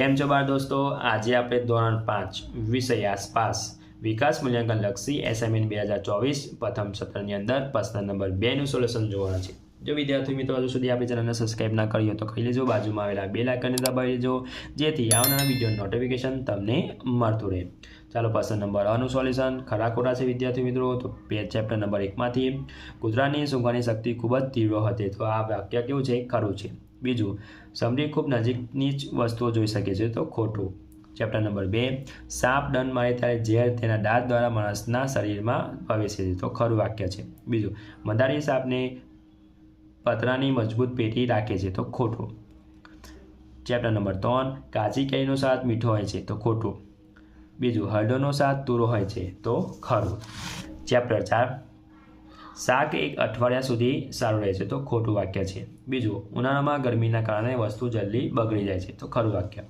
કેમ છો બાળ દોસ્તો? આજે આપણે ધોરણ 5 વિષય આસપાસ વિકાસ મૂલ્યાંકન લક્ષી એસાઇનમેન્ટ 2024 પ્રથમ સત્રની અંદર પ્રશ્ન નંબર 2 નું સોલ્યુશન જોવાના છે। જો વિદ્યાર્થી મિત્રો હજુ સુધી આપણી ચેનલને સબસ્ક્રાઇબ ના કરી હોય તો કરી લેજો, બાજુમાં આવેલા બેલ આઇકનને દબાવી દેજો જેથી આવનારા વિડીયો નોટિફિકેશન તમને મળતું રહે। ચાલો પ્રશ્ન નંબર 1 નું સોલ્યુશન ખરા ખોટા છે વિદ્યાર્થી મિત્રો। તો પેજ ચેપ્ટર નંબર 1 માંથી કૂતરાની સૂંઘવાની શક્તિ ખૂબ જ તીવ્ર હતી, તો આ વાક્ય કેવું છે? ખરું છે। બીજું, સમરી ખૂબ નજીકની જ વસ્તુઓ જોઈ શકે છે, તો ખોટું। ચેપ્ટર નંબર 2 સાપ ડંખ મારે ત્યારે ઝેર તેના દાંત દ્વારા માણસના શરીરમાં પ્રવેશે છે, તો ખરું વાક્ય છે। બીજું, મદારી સાપને પતરાની મજબૂત પેટી રાખે છે, તો ખોટું। ચેપ્ટર નંબર 3 કાચી કેરીનો સ્વાદ મીઠો હોય છે, તો ખોટું। બીજું, હળદરનો સ્વાદ તુરો હોય છે, તો ખરું। ચેપ્ટર 4 શાક એક અઠવાડિયા સુધી સારું રહે છે, તો ખોટું વાક્ય છે। બીજું, ઉનાળામાં ગરમીના કારણે વસ્તુ જલ્દી બગડી જાય છે, તો ખરું વાક્ય।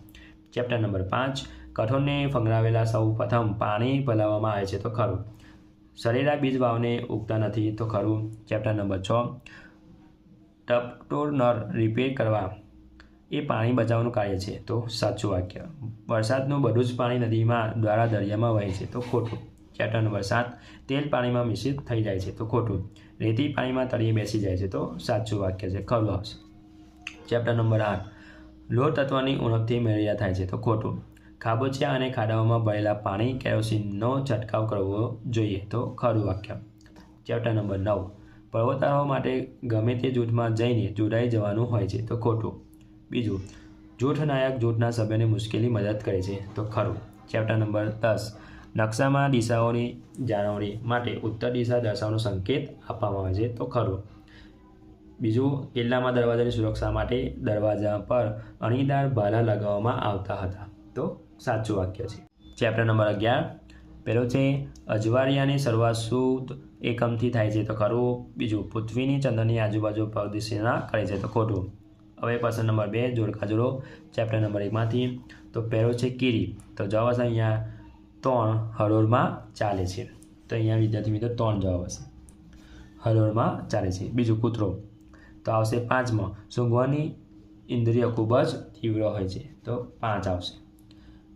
ચેપ્ટર નંબર 5 કઠોળને ફંગરાવેલા સૌ પ્રથમ પાણી પલાવવામાં આવે છે, તો ખરું। સરેરા બીજ વાવને ઉગતા નથી, તો ખરું। ચેપ્ટર નંબર 6 ટપટોર નળ રિપેર કરવા એ પાણી બચાવવાનું કાર્ય છે, તો સાચું વાક્ય। વરસાદનું બધું જ પાણી નદીમાં દ્વારા દરિયામાં વહે છે, તો ખોટું। ચેપ્ટર નંબર 7 તેલ પાણીમાં મિશ્રિત થઈ જાય છે, તો ખોટું। રેતી પાણીમાં તળિયે બેસી જાય છે, તો સાચું વાક્ય છે, ખરું આવશે। ચેપ્ટર નંબર 8 લોહ તત્વની ઉણપથી મેળિયા થાય છે, તો ખોટું। ખાબોચિયા અને ખાડાઓમાં ભરેલા પાણી કેરોસીનનો છંટકાવ કરવો જોઈએ, તો ખરું વાક્ય। ચેપ્ટર નંબર 9 પર્વતારોહણ માટે ગમે તે જૂથમાં જઈને જોડાઈ જવાનું હોય છે, તો ખોટું। બીજું, જૂથ નાયક જૂથના સભ્યોને મુશ્કેલી મદદ કરે છે, તો ખરું। ચેપ્ટર નંબર 10 નકશામાં દિશાઓની જાળવણી માટે ઉત્તર દિશા દર્શાવવાનો સંકેત આપવામાં આવે છે, તો ખરું। બીજું, કિલ્લામાં દરવાજાની સુરક્ષા માટે દરવાજા પર અણીદાર ભાલા લગાવવામાં આવતા હતા, તો સાચું વાક્ય છે। ચેપ્ટર નંબર 11 પહેલો છે અજવાળિયાની શરૂઆત શુદ્ધ એકમથી થાય છે, તો ખરું। બીજું, પૃથ્વીની ચંદ્રની આજુબાજુ પ્રદક્ષિણા કરે છે, તો ખોટું। હવે પ્રશ્ન નંબર 2 જોડકા જોડો ચેપ્ટર નંબર 1 માંથી। તો પહેલો છે કીડી, તો જવાબ હશે અહીંયા 3 હરોળમાં ચાલે છે, તો અહીંયા વિદ્યાર્થી મિત્રો 3 જવાબ હશે, હરોળમાં ચાલે છે। બીજું, કૂતરો, તો આવશે 5માં સૂંઘવાની ઇન્દ્રિય ખૂબ જ તીવ્ર હોય છે, તો 5 આવશે।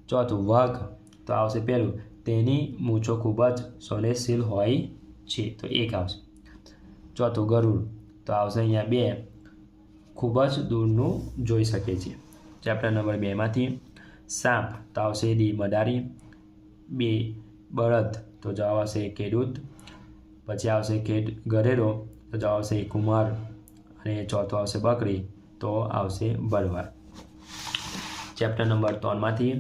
ચોથું, વાઘ, તો આવશે પહેલું તેની મૂછો ખૂબ જ સંવેદનશીલ હોય છે, તો 1 આવશે। ચોથું, ગરુડ, તો આવશે અહીંયા 2 ખૂબ જ દૂરનું જોઈ શકે છે। ચેપ્ટર નંબર 2 માંથી સાપ, તો આવશે ડી મદારી। 2 બળદ, તો જવાબ આવશે ખેડૂત। પછી આવશે ગધેડો, તો જવાબ આવશે કુમાર। અને ચોથો આવશે બકરી, તો આવશે બળવાળ। ચેપ્ટર નંબર 3 માંથી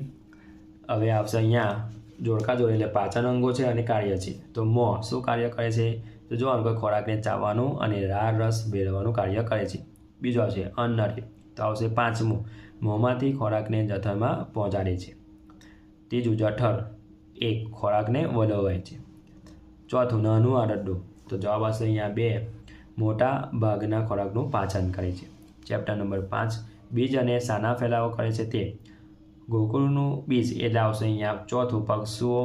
હવે આવશે અહીંયા જોડકા જોડે એટલે પાચન અંગો છે અને કાર્ય છે। તો મોં શું કાર્ય કરે છે? તો જોવાનું કે ખોરાકને ચાવવાનું અને લાળ રસ ભેળવવાનું કાર્ય કરે છે। બીજું આવશે અન્નનળી, તો આવશે 5મું મોંમાંથી ખોરાકને જઠરમાં પહોંચાડે છે। ત્રીજું, જઠર 1 ખોરાકને વલોવે છે। ચોથું, નાનું આરડું, તો જવાબ આવશે અહીંયા 2 મોટા ભાગના ખોરાકનું પાચન કરે છે। ચેપ્ટર નંબર 5 બીજ અને સાના ફેલાવો કરે છે તે ગોકળનું બીજ એટલે આવશે અહીંયા ચોથું પક્ષીઓ।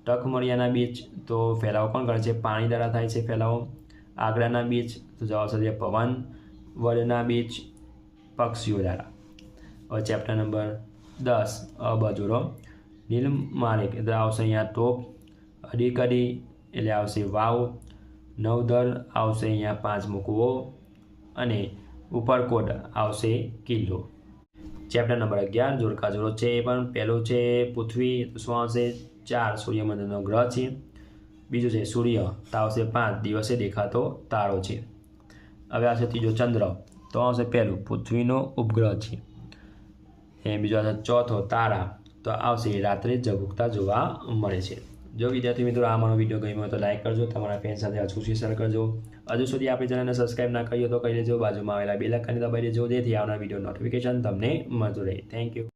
ટકમળિયાના બીજ, તો ફેલાવો કોણ કરે છે? પાણી દ્વારા થાય છે ફેલાવો। આગળના બીજ, તો જવાબ આવશે પવન। વડના બીજ પક્ષીઓ દ્વારા। હવે ચેપ્ટર નંબર 10 અબજોડો નીલમાણિક એટલે આવશે અહીંયા તોપ। અડીકડી એટલે આવશે વાવ। નવદર આવશે અહીંયા 5મું કૂવો અને ઉપરકોટ આવશે કિલ્લો। ચેપ્ટર નંબર 11 જોડકા જોડો છે, એ પણ પહેલું છે પૃથ્વી, તો શું આવશે 4 સૂર્યમંડળનો ગ્રહ છે। બીજું છે સૂર્ય, તો આવશે 5 દિવસે દેખાતો તારો છે। હવે આવશે ત્રીજો ચંદ્ર, તો આવશે પહેલું પૃથ્વીનો ઉપગ્રહ છે। બીજો આવશે ચોથો તારા, તો આવશે રાત્રે ઝબૂકતા જોવા મળે છે। જો વિદ્યાર્થી મિત્રો આ મારો વિડીયો ગમ્યો હોય તો લાઈક કરજો, તમારા ફ્રેન્ડ સાથે અચૂકથી શેર કરજો। હજુ સુધી આપણી ચેનલને સબસ્ક્રાઇબ ના કરી હોય તો કરી લેજો, બાજુમાં આવેલા બેલ આઇકન દબાવી દેજો જેથી આવનારા વિડીયો નોટિફિકેશન તમને મળતું રહે। Thank you.